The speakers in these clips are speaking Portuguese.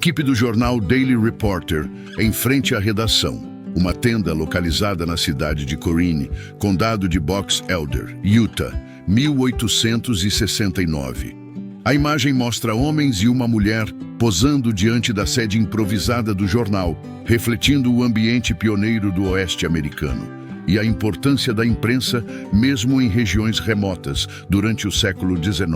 Equipe do jornal Daily Reporter em frente à redação. Uma tenda localizada na cidade de Corrine, condado de Box Elder, Utah, 1869. A imagem mostra homens e uma mulher posando diante da sede improvisada do jornal, refletindo o ambiente pioneiro do oeste americano e a importância da imprensa mesmo em regiões remotas durante o século XIX.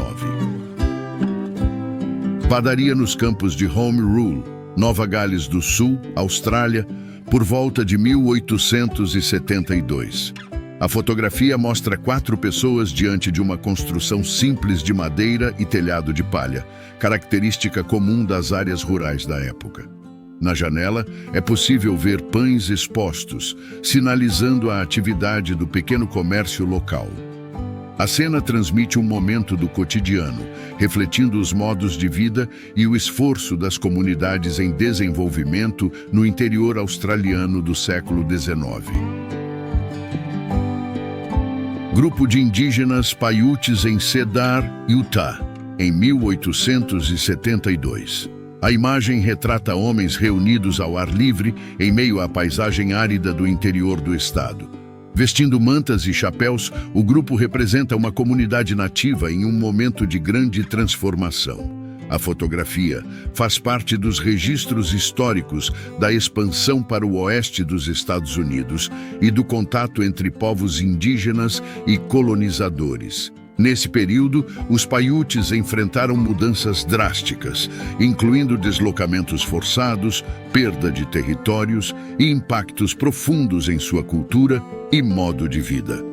Padaria nos campos de Home Rule, Nova Gales do Sul, Austrália, por volta de 1872. A fotografia mostra 4 pessoas diante de uma construção simples de madeira e telhado de palha, característica comum das áreas rurais da época. Na janela, é possível ver pães expostos, sinalizando a atividade do pequeno comércio local. A cena transmite um momento do cotidiano, refletindo os modos de vida e o esforço das comunidades em desenvolvimento no interior australiano do século XIX. Grupo de indígenas Paiutes em Cedar, Utah, em 1872. A imagem retrata homens reunidos ao ar livre em meio à paisagem árida do interior do estado. Vestindo mantas e chapéus, o grupo representa uma comunidade nativa em um momento de grande transformação. A fotografia faz parte dos registros históricos da expansão para o oeste dos Estados Unidos e do contato entre povos indígenas e colonizadores. Nesse período, os Paiutes enfrentaram mudanças drásticas, incluindo deslocamentos forçados, perda de territórios e impactos profundos em sua cultura e modo de vida.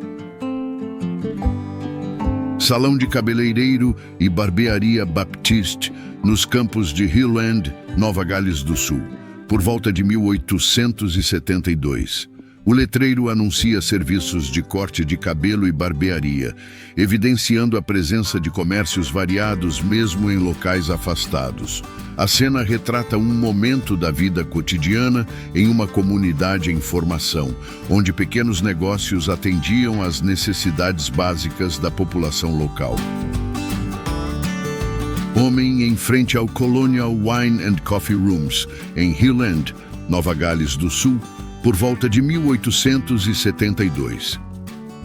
Salão de cabeleireiro e barbearia Baptiste, nos campos de Hillland, Nova Gales do Sul, por volta de 1872. O letreiro anuncia serviços de corte de cabelo e barbearia, evidenciando a presença de comércios variados mesmo em locais afastados. A cena retrata um momento da vida cotidiana em uma comunidade em formação, onde pequenos negócios atendiam às necessidades básicas da população local. Homem em frente ao Colonial Wine and Coffee Rooms, em Hillland, Nova Gales do Sul, por volta de 1872.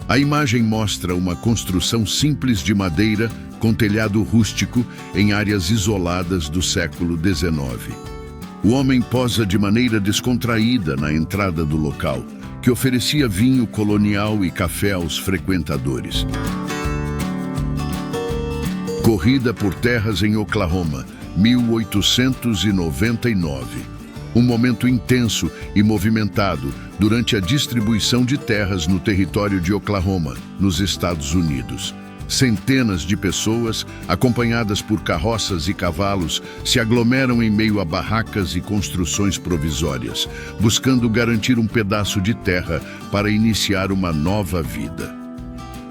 A imagem mostra uma construção simples de madeira com telhado rústico em áreas isoladas do século XIX. O homem posa de maneira descontraída na entrada do local, que oferecia vinho colonial e café aos frequentadores. Corrida por terras em Oklahoma, 1899. Um momento intenso e movimentado durante a distribuição de terras no território de Oklahoma, nos Estados Unidos. Centenas de pessoas, acompanhadas por carroças e cavalos, se aglomeram em meio a barracas e construções provisórias, buscando garantir um pedaço de terra para iniciar uma nova vida.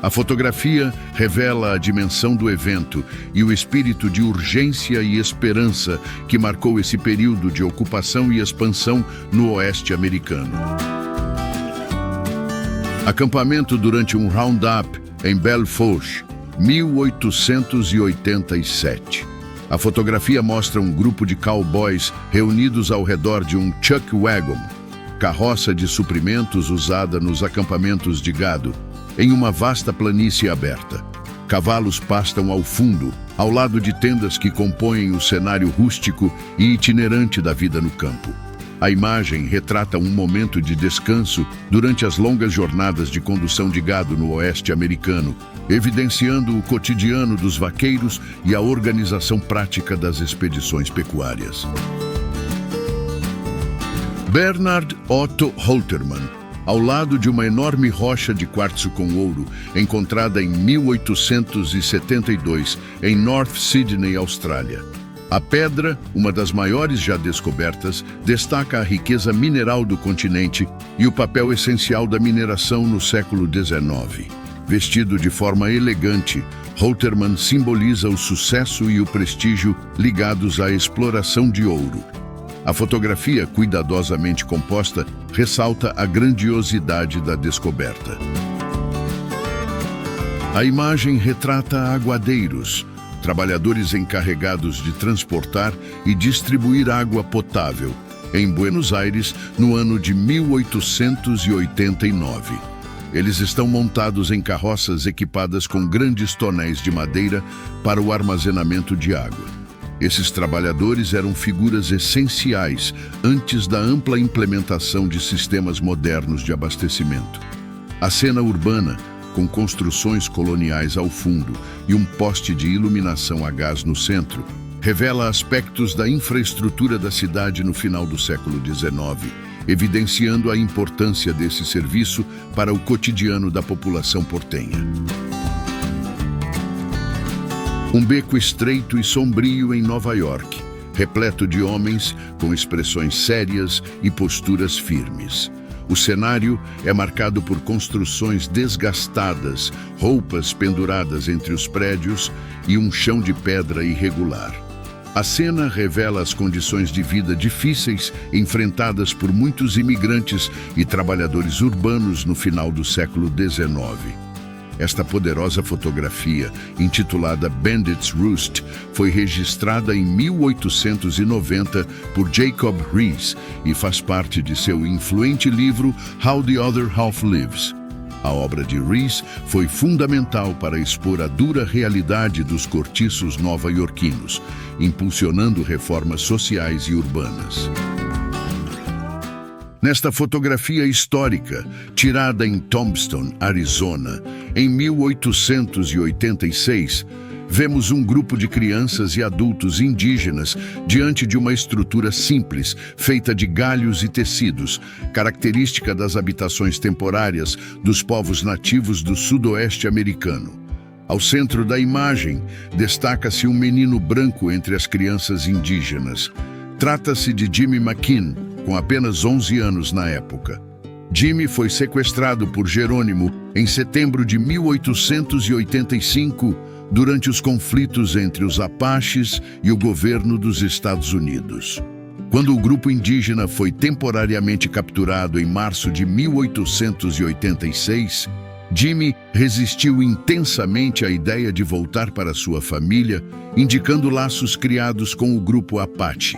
A fotografia revela a dimensão do evento e o espírito de urgência e esperança que marcou esse período de ocupação e expansão no oeste americano. Acampamento durante um roundup em Belfort, 1887. A fotografia mostra um grupo de cowboys reunidos ao redor de um chuck wagon, carroça de suprimentos usada nos acampamentos de gado, em uma vasta planície aberta. Cavalos pastam ao fundo, ao lado de tendas que compõem o cenário rústico e itinerante da vida no campo. A imagem retrata um momento de descanso durante as longas jornadas de condução de gado no oeste americano, evidenciando o cotidiano dos vaqueiros e a organização prática das expedições pecuárias. Bernard Otto Holterman, ao lado de uma enorme rocha de quartzo com ouro, encontrada em 1872 em North Sydney, Austrália. A pedra, uma das maiores já descobertas, destaca a riqueza mineral do continente e o papel essencial da mineração no século XIX. Vestido de forma elegante, Holterman simboliza o sucesso e o prestígio ligados à exploração de ouro. A fotografia, cuidadosamente composta, ressalta a grandiosidade da descoberta. A imagem retrata aguadeiros, trabalhadores encarregados de transportar e distribuir água potável, em Buenos Aires, no ano de 1889. Eles estão montados em carroças equipadas com grandes tonéis de madeira para o armazenamento de água. Esses trabalhadores eram figuras essenciais antes da ampla implementação de sistemas modernos de abastecimento. A cena urbana, com construções coloniais ao fundo e um poste de iluminação a gás no centro, revela aspectos da infraestrutura da cidade no final do século XIX, evidenciando a importância desse serviço para o cotidiano da população portenha. Um beco estreito e sombrio em Nova York, repleto de homens com expressões sérias e posturas firmes. O cenário é marcado por construções desgastadas, roupas penduradas entre os prédios e um chão de pedra irregular. A cena revela as condições de vida difíceis enfrentadas por muitos imigrantes e trabalhadores urbanos no final do século XIX. Esta poderosa fotografia, intitulada Bandit's Roost, foi registrada em 1890 por Jacob Riis e faz parte de seu influente livro How the Other Half Lives. A obra de Riis foi fundamental para expor a dura realidade dos cortiços nova-iorquinos, impulsionando reformas sociais e urbanas. Nesta fotografia histórica, tirada em Tombstone, Arizona, em 1886, vemos um grupo de crianças e adultos indígenas diante de uma estrutura simples, feita de galhos e tecidos, característica das habitações temporárias dos povos nativos do sudoeste americano. Ao centro da imagem, destaca-se um menino branco entre as crianças indígenas. Trata-se de Jimmy McKean, com apenas 11 anos na época. Jimmy foi sequestrado por Jerônimo em setembro de 1885, durante os conflitos entre os Apaches e o governo dos Estados Unidos. Quando o grupo indígena foi temporariamente capturado em março de 1886, Jimmy resistiu intensamente à ideia de voltar para sua família, indicando laços criados com o grupo Apache.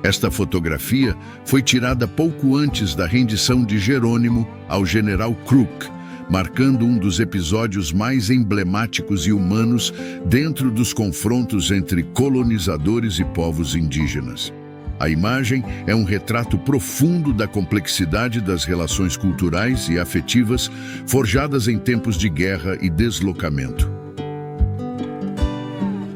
Esta fotografia foi tirada pouco antes da rendição de Jerônimo ao general Crook, marcando um dos episódios mais emblemáticos e humanos dentro dos confrontos entre colonizadores e povos indígenas. A imagem é um retrato profundo da complexidade das relações culturais e afetivas forjadas em tempos de guerra e deslocamento.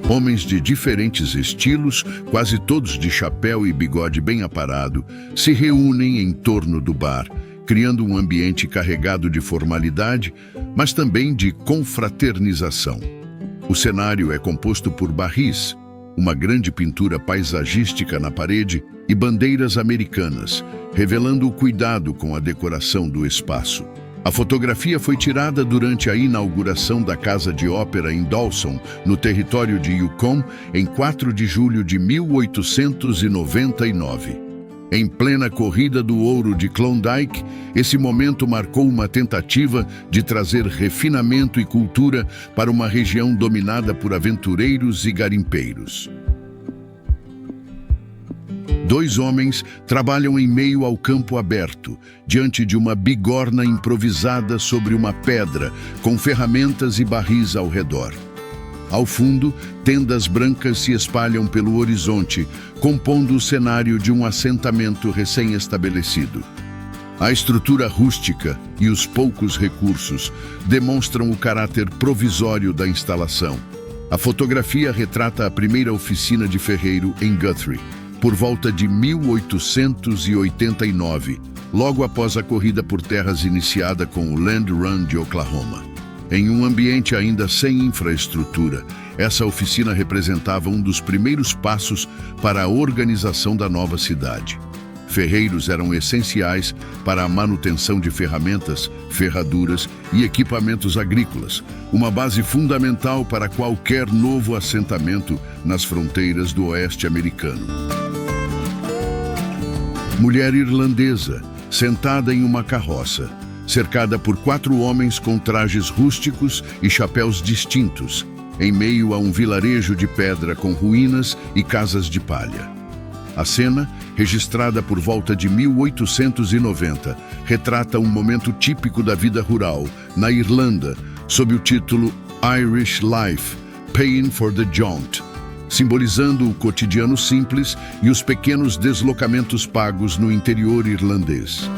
Homens de diferentes estilos, quase todos de chapéu e bigode bem aparado, se reúnem em torno do bar, criando um ambiente carregado de formalidade, mas também de confraternização. O cenário é composto por barris, uma grande pintura paisagística na parede e bandeiras americanas, revelando o cuidado com a decoração do espaço. A fotografia foi tirada durante a inauguração da Casa de Ópera em Dawson, no território de Yukon, em 4 de julho de 1899. Em plena corrida do ouro de Klondike, esse momento marcou uma tentativa de trazer refinamento e cultura para uma região dominada por aventureiros e garimpeiros. 2 homens trabalham em meio ao campo aberto, diante de uma bigorna improvisada sobre uma pedra, com ferramentas e barris ao redor. Ao fundo, tendas brancas se espalham pelo horizonte, compondo o cenário de um assentamento recém-estabelecido. A estrutura rústica e os poucos recursos demonstram o caráter provisório da instalação. A fotografia retrata a primeira oficina de ferreiro em Guthrie, por volta de 1889, logo após a corrida por terras iniciada com o Land Run de Oklahoma. Em um ambiente ainda sem infraestrutura, essa oficina representava um dos primeiros passos para a organização da nova cidade. Ferreiros eram essenciais para a manutenção de ferramentas, ferraduras e equipamentos agrícolas, uma base fundamental para qualquer novo assentamento nas fronteiras do oeste americano. Mulher irlandesa, sentada em uma carroça, cercada por 4 homens com trajes rústicos e chapéus distintos. em meio a um vilarejo de pedra com ruínas e casas de palha. A cena, registrada por volta de 1890, retrata um momento típico da vida rural, na Irlanda, sob o título Irish Life, Paying for the Jaunt, simbolizando o cotidiano simples e os pequenos deslocamentos pagos no interior irlandês.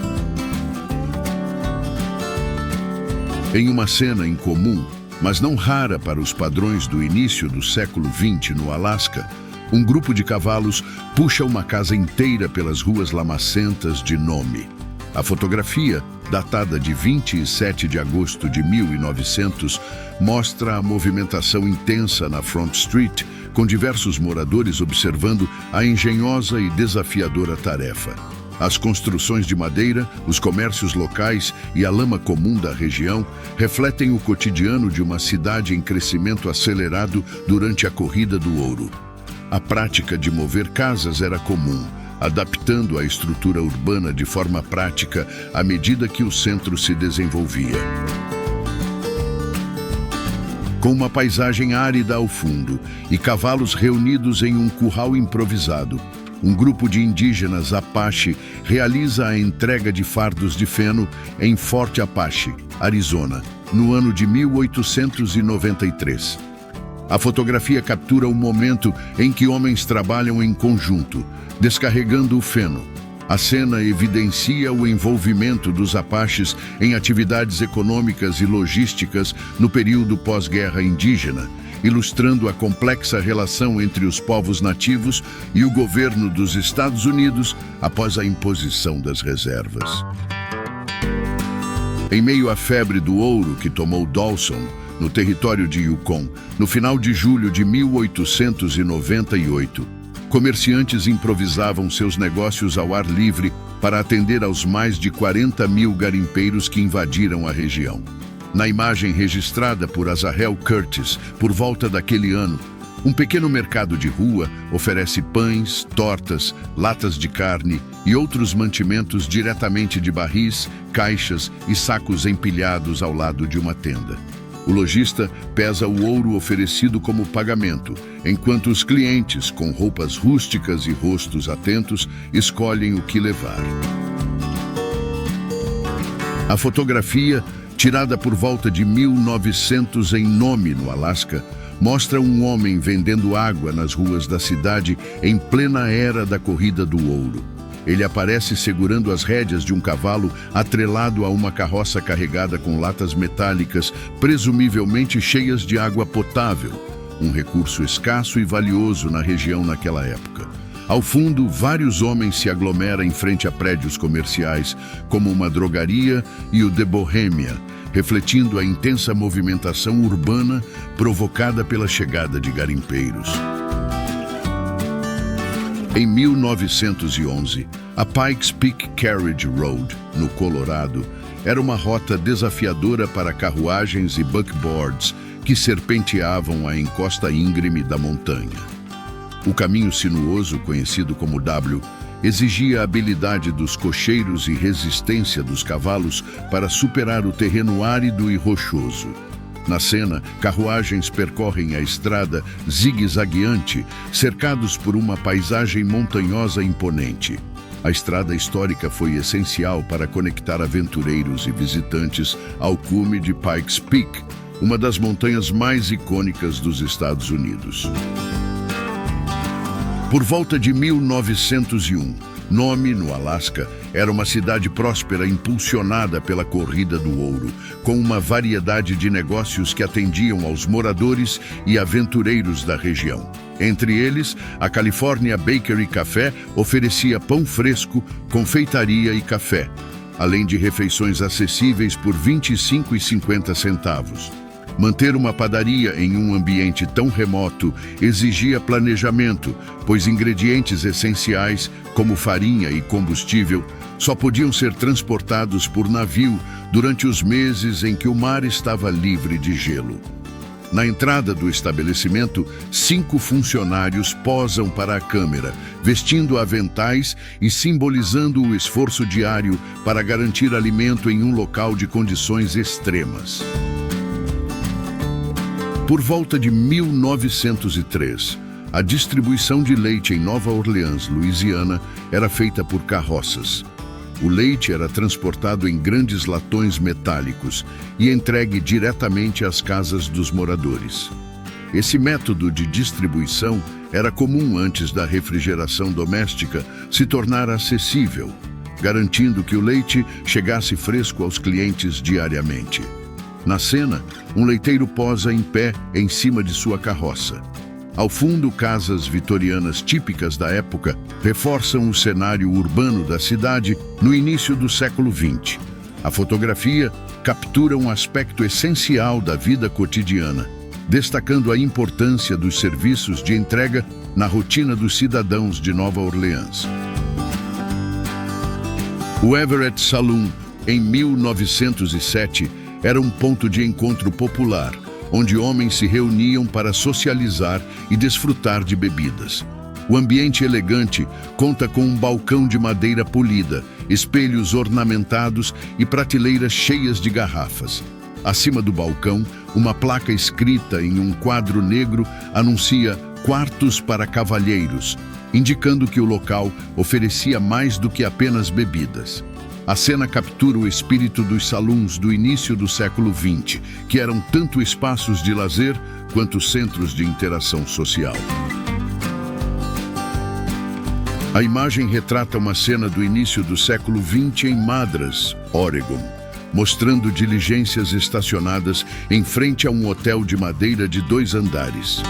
Em uma cena incomum, mas não rara para os padrões do início do século XX no Alasca, um grupo de cavalos puxa uma casa inteira pelas ruas lamacentas de Nome. A fotografia, datada de 27 de agosto de 1900, mostra a movimentação intensa na Front Street, com diversos moradores observando a engenhosa e desafiadora tarefa. As construções de madeira, os comércios locais e a lama comum da região refletem o cotidiano de uma cidade em crescimento acelerado durante a Corrida do Ouro. A prática de mover casas era comum, adaptando a estrutura urbana de forma prática à medida que o centro se desenvolvia. Com uma paisagem árida ao fundo e cavalos reunidos em um curral improvisado, um grupo de indígenas Apache realiza a entrega de fardos de feno em Fort Apache, Arizona, no ano de 1893. A fotografia captura o momento em que homens trabalham em conjunto, descarregando o feno. A cena evidencia o envolvimento dos Apaches em atividades econômicas e logísticas no período pós-guerra indígena, ilustrando a complexa relação entre os povos nativos e o governo dos Estados Unidos após a imposição das reservas. Em meio à febre do ouro que tomou Dawson, no território de Yukon, no final de julho de 1898, comerciantes improvisavam seus negócios ao ar livre para atender aos mais de 40 mil garimpeiros que invadiram a região. Na imagem registrada por Azarel Curtis, por volta daquele ano, um pequeno mercado de rua oferece pães, tortas, latas de carne e outros mantimentos diretamente de barris, caixas e sacos empilhados ao lado de uma tenda. O lojista pesa o ouro oferecido como pagamento, enquanto os clientes, com roupas rústicas e rostos atentos, escolhem o que levar. A fotografia, tirada por volta de 1900 em Nome, no Alasca, mostra um homem vendendo água nas ruas da cidade em plena era da Corrida do Ouro. Ele aparece segurando as rédeas de um cavalo atrelado a uma carroça carregada com latas metálicas, presumivelmente cheias de água potável, um recurso escasso e valioso na região naquela época. Ao fundo, vários homens se aglomeram em frente a prédios comerciais, como uma drogaria e o The Bohemia, refletindo a intensa movimentação urbana provocada pela chegada de garimpeiros. Em 1911, a Pikes Peak Carriage Road, no Colorado, era uma rota desafiadora para carruagens e buckboards que serpenteavam a encosta íngreme da montanha. O caminho sinuoso, conhecido como W, exigia habilidade dos cocheiros e resistência dos cavalos para superar o terreno árido e rochoso. Na cena, carruagens percorrem a estrada zigue-zagueante, cercados por uma paisagem montanhosa imponente. A estrada histórica foi essencial para conectar aventureiros e visitantes ao cume de Pikes Peak, uma das montanhas mais icônicas dos Estados Unidos. Por volta de 1901, Nome, no Alasca, era uma cidade próspera impulsionada pela Corrida do Ouro, com uma variedade de negócios que atendiam aos moradores e aventureiros da região. Entre eles, a California Bakery Café oferecia pão fresco, confeitaria e café, além de refeições acessíveis por 25,50 centavos. Manter uma padaria em um ambiente tão remoto exigia planejamento, pois ingredientes essenciais, como farinha e combustível, só podiam ser transportados por navio durante os meses em que o mar estava livre de gelo. Na entrada do estabelecimento, 5 funcionários posam para a câmera, vestindo aventais e simbolizando o esforço diário para garantir alimento em um local de condições extremas. Por volta de 1903, a distribuição de leite em Nova Orleans, Louisiana, era feita por carroças. O leite era transportado em grandes latões metálicos e entregue diretamente às casas dos moradores. Esse método de distribuição era comum antes da refrigeração doméstica se tornar acessível, garantindo que o leite chegasse fresco aos clientes diariamente. Na cena, um leiteiro posa em pé em cima de sua carroça. Ao fundo, casas vitorianas típicas da época reforçam o cenário urbano da cidade no início do século XX. A fotografia captura um aspecto essencial da vida cotidiana, destacando a importância dos serviços de entrega na rotina dos cidadãos de Nova Orleans. O Everett Saloon, em 1907, era um ponto de encontro popular, onde homens se reuniam para socializar e desfrutar de bebidas. O ambiente elegante conta com um balcão de madeira polida, espelhos ornamentados e prateleiras cheias de garrafas. Acima do balcão, uma placa escrita em um quadro negro anuncia quartos para cavalheiros, indicando que o local oferecia mais do que apenas bebidas. A cena captura o espírito dos saloons do início do século XX, que eram tanto espaços de lazer quanto centros de interação social. A imagem retrata uma cena do início do século XX em Madras, Oregon, mostrando diligências estacionadas em frente a um hotel de madeira de 2 andares.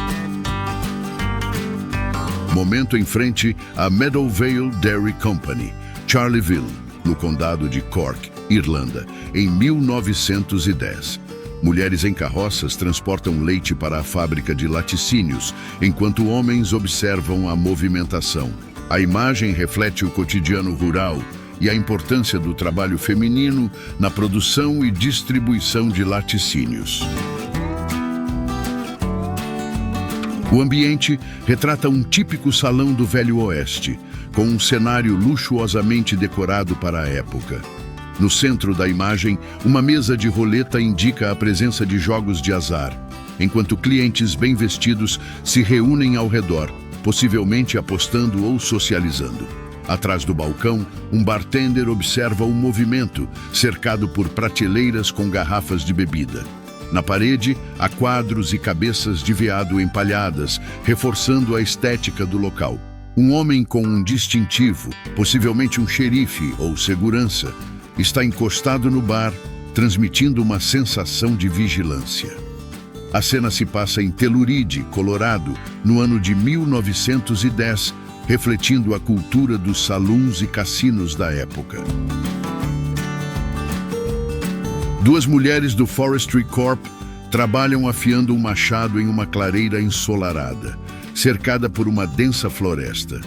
Momento em frente à Meadowvale Dairy Company, Charleville, no condado de Cork, Irlanda, em 1910. Mulheres em carroças transportam leite para a fábrica de laticínios, enquanto homens observam a movimentação. A imagem reflete o cotidiano rural e a importância do trabalho feminino na produção e distribuição de laticínios. O ambiente retrata um típico salão do Velho Oeste, com um cenário luxuosamente decorado para a época. No centro da imagem, uma mesa de roleta indica a presença de jogos de azar, enquanto clientes bem vestidos se reúnem ao redor, possivelmente apostando ou socializando. Atrás do balcão, um bartender observa o movimento, cercado por prateleiras com garrafas de bebida. Na parede, há quadros e cabeças de veado empalhadas, reforçando a estética do local. Um homem com um distintivo, possivelmente um xerife ou segurança, está encostado no bar, transmitindo uma sensação de vigilância. A cena se passa em Telluride, Colorado, no ano de 1910, refletindo a cultura dos saloons e cassinos da época. 2 mulheres do Forestry Corp trabalham afiando um machado em uma clareira ensolarada, cercada por uma densa floresta.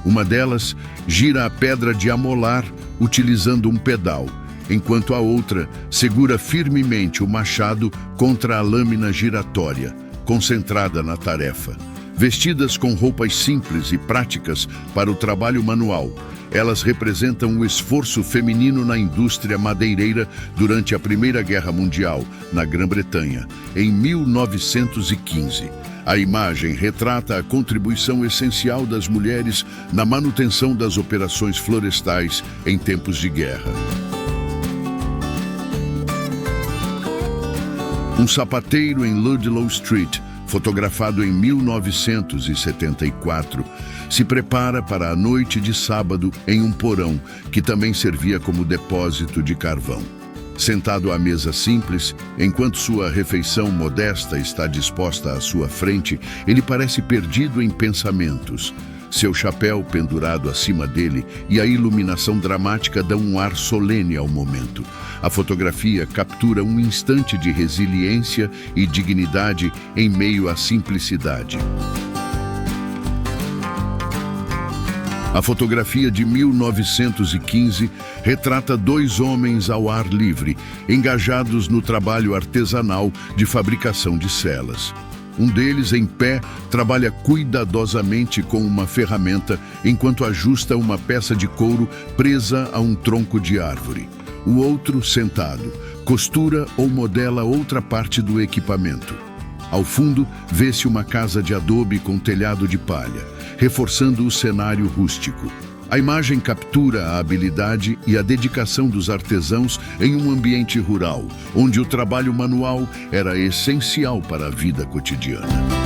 Uma delas gira a pedra de amolar utilizando um pedal, enquanto a outra segura firmemente o machado contra a lâmina giratória, concentrada na tarefa. Vestidas com roupas simples e práticas para o trabalho manual, elas representam o esforço feminino na indústria madeireira durante a Primeira Guerra Mundial, na Grã-Bretanha, em 1915. A imagem retrata a contribuição essencial das mulheres na manutenção das operações florestais em tempos de guerra. Um sapateiro em Ludlow Street, fotografado em 1974, se prepara para a noite de sábado em um porão que também servia como depósito de carvão. Sentado à mesa simples, enquanto sua refeição modesta está disposta à sua frente, ele parece perdido em pensamentos. Seu chapéu pendurado acima dele e a iluminação dramática dão um ar solene ao momento. A fotografia captura um instante de resiliência e dignidade em meio à simplicidade. A fotografia de 1915 retrata 2 homens ao ar livre, engajados no trabalho artesanal de fabricação de celas. Um deles, em pé, trabalha cuidadosamente com uma ferramenta enquanto ajusta uma peça de couro presa a um tronco de árvore. O outro, sentado, costura ou modela outra parte do equipamento. Ao fundo, vê-se uma casa de adobe com telhado de palha, reforçando o cenário rústico. A imagem captura a habilidade e a dedicação dos artesãos em um ambiente rural, onde o trabalho manual era essencial para a vida cotidiana.